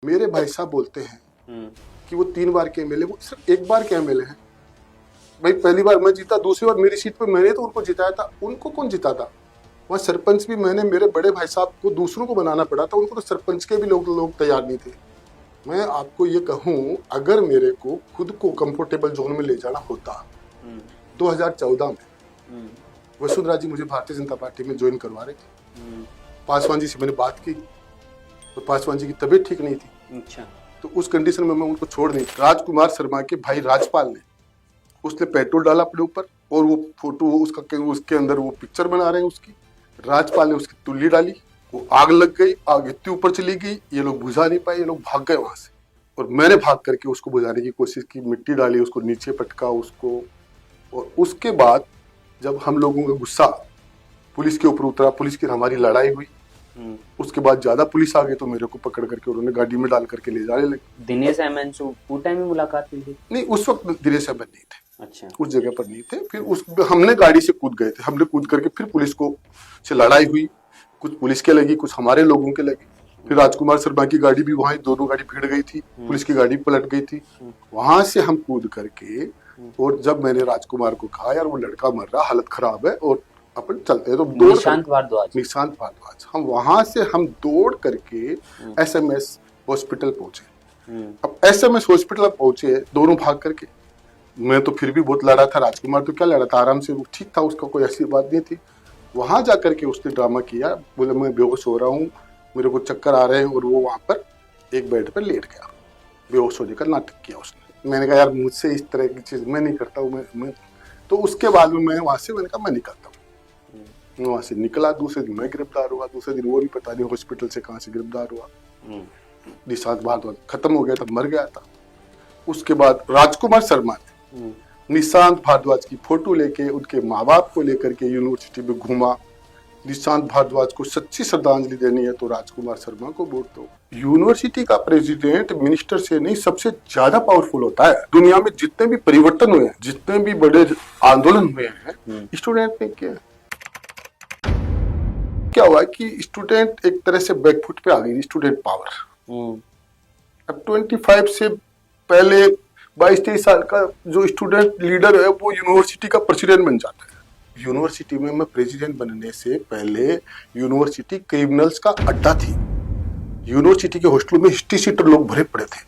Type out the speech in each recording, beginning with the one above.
मेरे भाई साहब बोलते हैं कि वो 3 बार के एमएलए, वो सिर्फ 1 बार के एमएलए हैं। भाई पहली बार मैं जीता, दूसरी बार मेरी सीट पे मैंने तो उनको जिताया था, उनको कौन जिता था? वहाँ सरपंच भी मैंने मेरे बड़े भाई साहब को दूसरों को बनाना पड़ा था, उनको तो सरपंच के भी लोग तैयार नहीं थे। मैं आपको ये कहूँ, अगर मेरे को खुद को कंफर्टेबल जोन में ले जाना होता 2014 में वसुंधरा जी मुझे भारतीय जनता पार्टी में ज्वाइन करवा रहे थे। पासवान जी से मैंने बात की तो पासवान जी की तबीयत ठीक नहीं थी। अच्छा। तो उस कंडीशन में मैं उनको छोड़ नहीं। राजकुमार शर्मा के भाई राजपाल ने, उसने पेट्रोल डाला अपने ऊपर और वो फोटो उसके अंदर वो पिक्चर बना रहे हैं उसकी। राजपाल ने उसकी तुल्ली डाली, वो आग लग गई, आग इतनी ऊपर चली गई, ये लोग बुझा नहीं पाए, ये लोग भाग गए वहां से। और मैंने भाग करके उसको बुझाने की कोशिश की, मिट्टी डाली, उसको नीचे पटका उसको। और उसके बाद जब हम लोगों का गुस्सा पुलिस के ऊपर उतरा, पुलिस की हमारी लड़ाई हुई, उसके बाद ज्यादा पुलिस आ गई तो मेरे को पकड़ करके उन्होंने गाड़ी में डाल करके ले जाने लगे। दिनेश एमएन से पूरे टाइम में मुलाकात हुई थी? नहीं, उस वक्त दिनेश एमएन नहीं थे। अच्छा। उस जगह पर नहीं थे। फिर हमने गाड़ी से कूद गए थे, हमने कूद करके फिर पुलिस को से लड़ाई हुई, कुछ पुलिस के लगी, कुछ हमारे लोगों के लगी। फिर राजकुमार शर्मा की गाड़ी भी वहां, दोनों गाड़ी भिड़ गई थी, पुलिस की गाड़ी पलट गई थी। वहां से हम कूद करके, और जब मैंने राजकुमार को कहा यार वो लड़का मर रहा, हालत खराब है और अपन चलते हैं, तो निशांत भारद्वाज हम वहां से हम दौड़ करके एसएमएस हॉस्पिटल पहुंचे। अब एसएमएस हॉस्पिटल पहुंचे दोनों भाग करके। मैं तो फिर भी बहुत लड़ा था, राजकुमार तो क्या लड़ा था, आराम से वो ठीक था, उसका कोई ऐसी बात नहीं थी। वहां जाकर के उसने ड्रामा किया, बोले मैं बेहोश हो रहा हूँ, मेरे को चक्कर आ रहे हैं, और वो वहां पर एक बेड पर लेट गया, बेहोश होने का नाटक किया उसने। मैंने कहा यार मुझसे इस तरह की चीज मैं नहीं करता हूँ। मैं तो उसके बाद में मैं वहां से, मैंने कहा मैं नहीं करता हूँ। मैं वहां से निकला, दूसरे दिन मैं गिरफ्तार हुआ, दूसरे दिन वो भी पता नहीं हॉस्पिटल से कहाँ से गिरफ्तार हुआ। निशांत भारद्वाज खत्म हो गया था, मर गया था। उसके बाद राजकुमार शर्मा ने निशांत भारद्वाज की फोटो लेके उनके माँ बाप को लेकर के यूनिवर्सिटी में घूमा। निशांत भारद्वाज को सच्ची श्रद्धांजलि देनी है तो राजकुमार शर्मा को वोट दो। यूनिवर्सिटी का प्रेसिडेंट मिनिस्टर से नहीं, सबसे ज्यादा पावरफुल होता है। दुनिया में जितने भी परिवर्तन हुए हैं, जितने भी बड़े आंदोलन हुए हैं, स्टूडेंट ने किया। क्या हुआ कि स्टूडेंट एक तरह से बैकफुट पे आ गई, स्टूडेंट पावर। अब 25 से पहले 22-23 साल का जो स्टूडेंट लीडर है वो यूनिवर्सिटी का प्रेसिडेंट बन जाता है। यूनिवर्सिटी में मैं प्रेसिडेंट बनने से पहले यूनिवर्सिटी क्रिमिनल्स का अड्डा थी। यूनिवर्सिटी के हॉस्टलों में हिस्ट्री सीटर लोग भरे पड़े थे।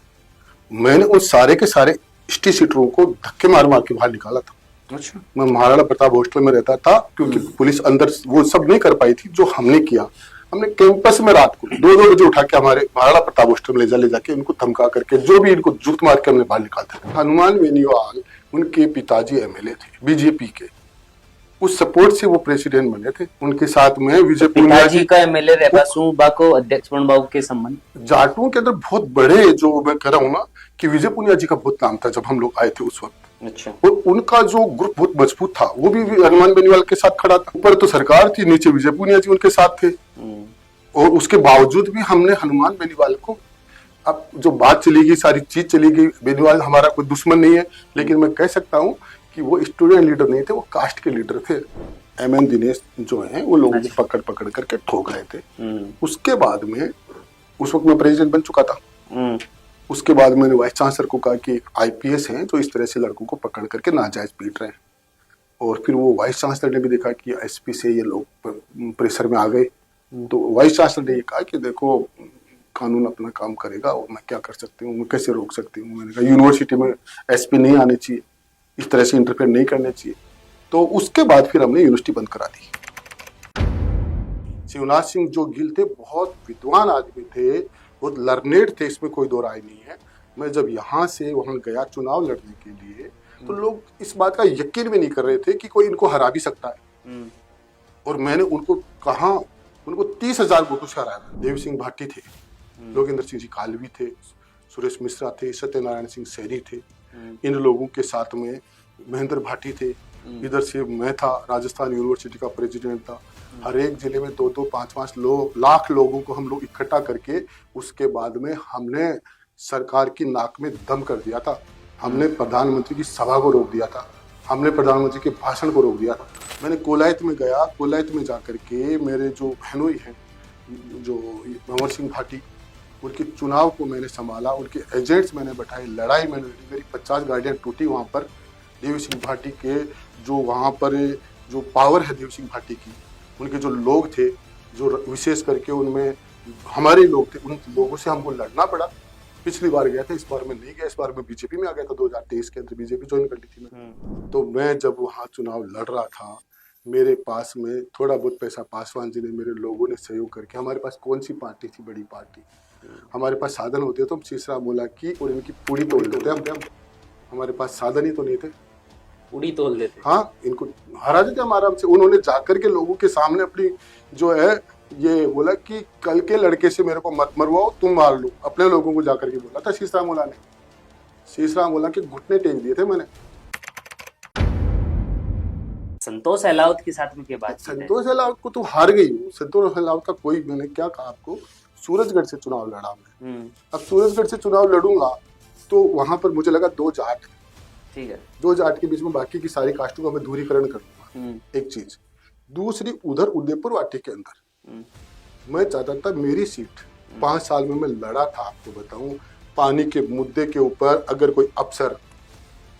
मैंने उन सारे के सारे हिस्ट्री सीटरों को धक्के मार मार के बाहर निकाला था। अच्छा। मैं महाराणा प्रताप हॉस्टल में रहता था, क्योंकि पुलिस अंदर वो सब नहीं कर पाई थी जो हमने किया। हमने कैंपस में रात को 2-2 बजे उठा के हमारे महाराणा प्रताप हॉस्टल में ले जाके उनको धमका करके, जो भी इनको जूत मार के हमने बाहर निकालते थे। हनुमान बेनीवाल उनके पिताजी एमएलए थे बीजेपी के, उस सपोर्ट से वो प्रेसिडेंट बने थे। उनके साथ में विजय पुनिया जी का एमएलए रेपासू बाको अध्यक्ष बाबू के संबंध जाटों के अंदर बहुत बड़े, जो मैं कह रहा हूँ ना कि विजय पुनिया जी का बहुत नाम था जब हम लोग आए थे उस वक्त। अच्छा। और उनका जो ग्रुप बहुत मजबूत था, वो भी हनुमान बेनीवाल के साथ खड़ा था। ऊपर तो सरकार थी, नीचे विजय पुनिया जी उनके साथ थे। और उसके बावजूद भी हमने हनुमान बेनीवाल को, अब जो बात चली गई, सारी चीज चली गई, बेनीवाल हमारा कोई दुश्मन नहीं है, लेकिन मैं कह सकता हूँ कि वो स्टूडेंट लीडर नहीं थे, वो कास्ट के लीडर थे। एमएन दिनेश जो हैं वो लोगों को पकड़ पकड़ करके ठोक रहे थे। उसके बाद में, उस वक्त मैं प्रेसिडेंट बन चुका था। उसके बाद मैंने वाइस चांसलर को कहा कि आईपीएस हैं जो इस तरह से लड़कों को पकड़ करके नाजायज पीट रहे हैं। और फिर वो वाइस चांसलर ने भी देखा कि एसपी से ये लोग प्रेशर में आ गए, तो वाइस चांसलर ने ये कहा कि देखो कानून अपना काम करेगा और मैं क्या कर सकती हूँ, मैं कैसे रोक सकती हूँ। मैंने कहा यूनिवर्सिटी में एसपी नहीं आने चाहिए, इस तरह से इंटरफेयर नहीं करने चाहिए। तो उसके बाद फिर हमने यूनिवर्सिटी बंद करा दी। शिवनाथ सिंह जो गिल थे बहुत विद्वान आदमी थे, बहुत लर्नेड थे, इसमें कोई दो राय नहीं है। मैं जब यहाँ से वहां गया चुनाव लड़ने के लिए, तो लोग इस बात का यकीन भी नहीं कर रहे थे कि कोई इनको हरा भी सकता है। और मैंने उनको कहा, उनको 30,000 वोटों से हराया। देव सिंह भाटी थे, लोकेंद्र सिंह जी कालवी थे, सुरेश मिश्रा थे, सत्यनारायण सिंह सैनी थे। इन लोगों के साथ में महेंद्र भाटी थे। इधर से मैं था, राजस्थान यूनिवर्सिटी का प्रेसिडेंट था। हर एक जिले में 2-2, 5-5 लाख लोगों को हम लोग इकट्ठा करके, उसके बाद में हमने सरकार की नाक में दम कर दिया था। हमने प्रधानमंत्री की सभा को रोक दिया था, हमने प्रधानमंत्री के भाषण को रोक दिया था। मैंने कोलायत में गया, कोलायत में जाकर के मेरे जो बहनोई हैं, जो अमर सिंह भाटी, उनके चुनाव को मैंने संभाला, उनके एजेंट्स मैंने बैठाए, लड़ाई मैंने लड़ी, मेरी 50 गाड़ियाँ टूटी वहाँ पर। देवी सिंह भाटी के जो वहाँ पर जो पावर है देवी सिंह भाटी की, उनके जो लोग थे, जो विशेष करके उनमें हमारे लोग थे, उन लोगों से हमको लड़ना पड़ा। पिछली बार गया था, इस बार मैं नहीं गया, इस बार मैं बीजेपी में आ गया था। 2023 के अंदर बीजेपी ज्वाइन कर ली थी मैं। तो मैं जब वहाँ चुनाव लड़ रहा था, मेरे पास में थोड़ा बहुत पैसा पासवान जी ने, मेरे लोगों ने सहयोग करके, हमारे पास कौन सी पार्टी थी, बड़ी पार्टी, हमारे पास साधन होते तो हम शीशरा मोला की और इनकी पूरी तोड़ देते हम। हमारे पास साधन ही तो नहीं थे, पूरी तोड़ देते। हाँ, इनको हरा देते हम आराम से। उन्होंने जाकर के लोगों के सामने अपनी जो है ये बोला कि कल के लड़के से मेरे को मत मरवाओ, तुम मार लो, अपने लोगों को जाकर के बोला था शीशरा मोला ने। शीशरा मोला के घुटने टेक दिए थे मैंने। संतोष अहलावत के साथ में क्या बात है? संतोष अहलावत को तो हार गई हूँ। संतोष अहलावत का कोई, मैंने क्या कहा आपको, सूरजगढ़ से चुनाव लड़ा मैं। अब सूरजगढ़ से चुनाव लड़ूंगा तो वहां पर मुझे लगा 2 जाट, ठीक है, 2 जाट के बीच में बाकी की सारी कास्टों का मैं दूरीकरण कर दूंगा, एक चीज। दूसरी, उधर उदयपुर वाटी के अंदर मैं चाहता था मेरी सीट, 5 साल में मैं लड़ा था, आपको बताऊं, पानी के मुद्दे के ऊपर अगर कोई अफसर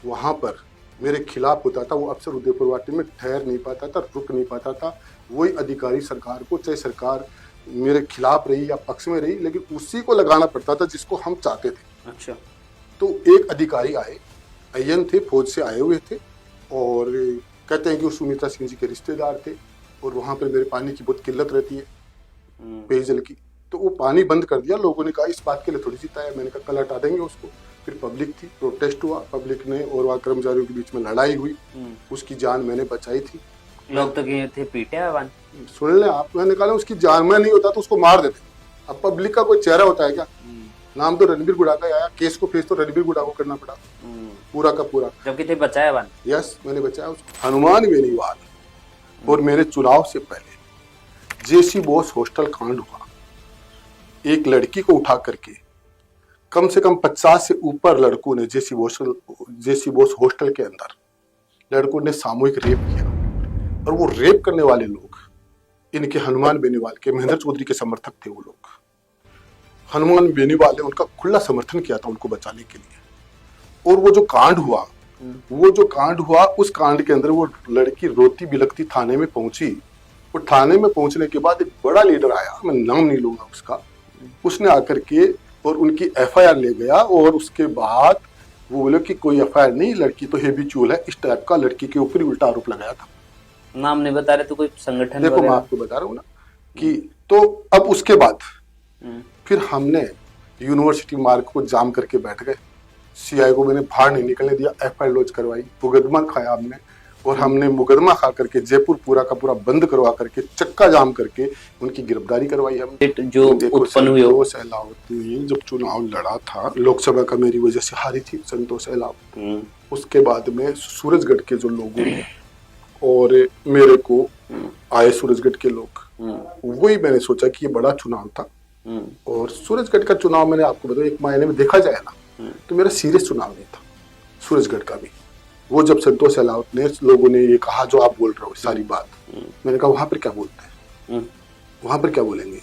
वहां पर मेरे खिलाफ होता था, वो अफसर उदयपुर वाटी में ठहर नहीं पाता था, रुक नहीं पाता था। वही अधिकारी सरकार को, चाहे सरकार मेरे खिलाफ रही या पक्ष में रही, लेकिन उसी को लगाना पड़ता था जिसको हम चाहते थे। अच्छा। तो एक अधिकारी आए, अय्यन थे, फौज से आए हुए थे, और कहते हैं कि वो सुनीता सिंह जी के रिश्तेदार थे, और वहां पर मेरे पानी की बहुत किल्लत रहती है, पेयजल की। तो वो पानी बंद कर दिया। लोगों ने कहा इस बात के लिए थोड़ी जीता है, मैंने कहा कल हटा देंगे उसको। फिर पब्लिक थी, प्रोटेस्ट हुआ, पब्लिक ने और वहाँ कर्मचारियों के बीच में लड़ाई हुई, उसकी जान मैंने बचाई थी। लोग तो कहे थे पीटे आवान। सुन ले आप, मैंने कहा उसकी जान में नहीं होता तो उसको मार देते। अब पब्लिक का कोई चेहरा होता है क्या? नाम तो रणबीर गुड़ा का आया, केस को फेस तो रणबीर गुड़ा को करना पड़ा पूरा का पूरा। जबकि थे बचाया वान। यस, मैंने बचाया उसको। हनुमान बेनीवाल और मेरे चुनाव से पहले जेसी बोस हॉस्टल कांड हुआ। एक लड़की को उठा करके कम से कम 50 से ऊपर लड़कों ने जेसी बोस हॉस्टल के अंदर लड़कों ने सामूहिक रेप किया, और वो रेप करने वाले लोग इनके हनुमान बेनीवाल के, महेंद्र चौधरी के समर्थक थे। वो लोग, हनुमान बेनीवाल ने उनका खुला समर्थन किया था उनको बचाने के लिए। और वो जो कांड हुआ, उस कांड के अंदर वो लड़की रोती बिलखती थाने में पहुंची। वो थाने में पहुंचने के बाद एक बड़ा लीडर आया, मैं नाम नहीं लूंगा उसका, उसने आकर के और उनकी एफआईआर ले गया। और उसके बाद वो बोले कि कोई एफआईआर नहीं, लड़की तो हेबिचुअल है, इस टाइप का लड़की के ऊपर उल्टा आरोप लगाया था। नाम नहीं बता रहे तो कोई संगठन? देखो, मैं आपको बता रहा हूँ ना कि तो अब उसके बाद फिर हमने यूनिवर्सिटी मार्ग को जाम करके बैठ गए। सीआई को मैंने बाहर नहीं निकलने दिया, एफआईआर लॉन्च करवाई, मुकदमा खाया हमने, और हमने मुकदमा खा करके जयपुर पूरा का पूरा बंद करवा करके, चक्का जाम करके उनकी गिरफ्तारी करवाई हमने। जो उत्पन्न हुई, संतोष अहलावत ने जब चुनाव लड़ा था लोकसभा का, मेरी वजह से हारी थी संतोष अहलावत। उसके बाद में सूरजगढ़ के जो लोगों ने और मेरे को आए, सूरजगढ़ के लोग, वही मैंने सोचा कि ये बड़ा चुनाव था। और सूरजगढ़ का चुनाव मैंने आपको बताया, एक मायने में देखा जाए ना तो मेरा सीरियस चुनाव नहीं था सूरजगढ़ का भी। वो जब संतोष अहलावत ने, लोगों ने ये कहा जो आप बोल रहे हो सारी बात, मैंने कहा वहां पर क्या बोलते हैं, वहां पर क्या बोलेंगे।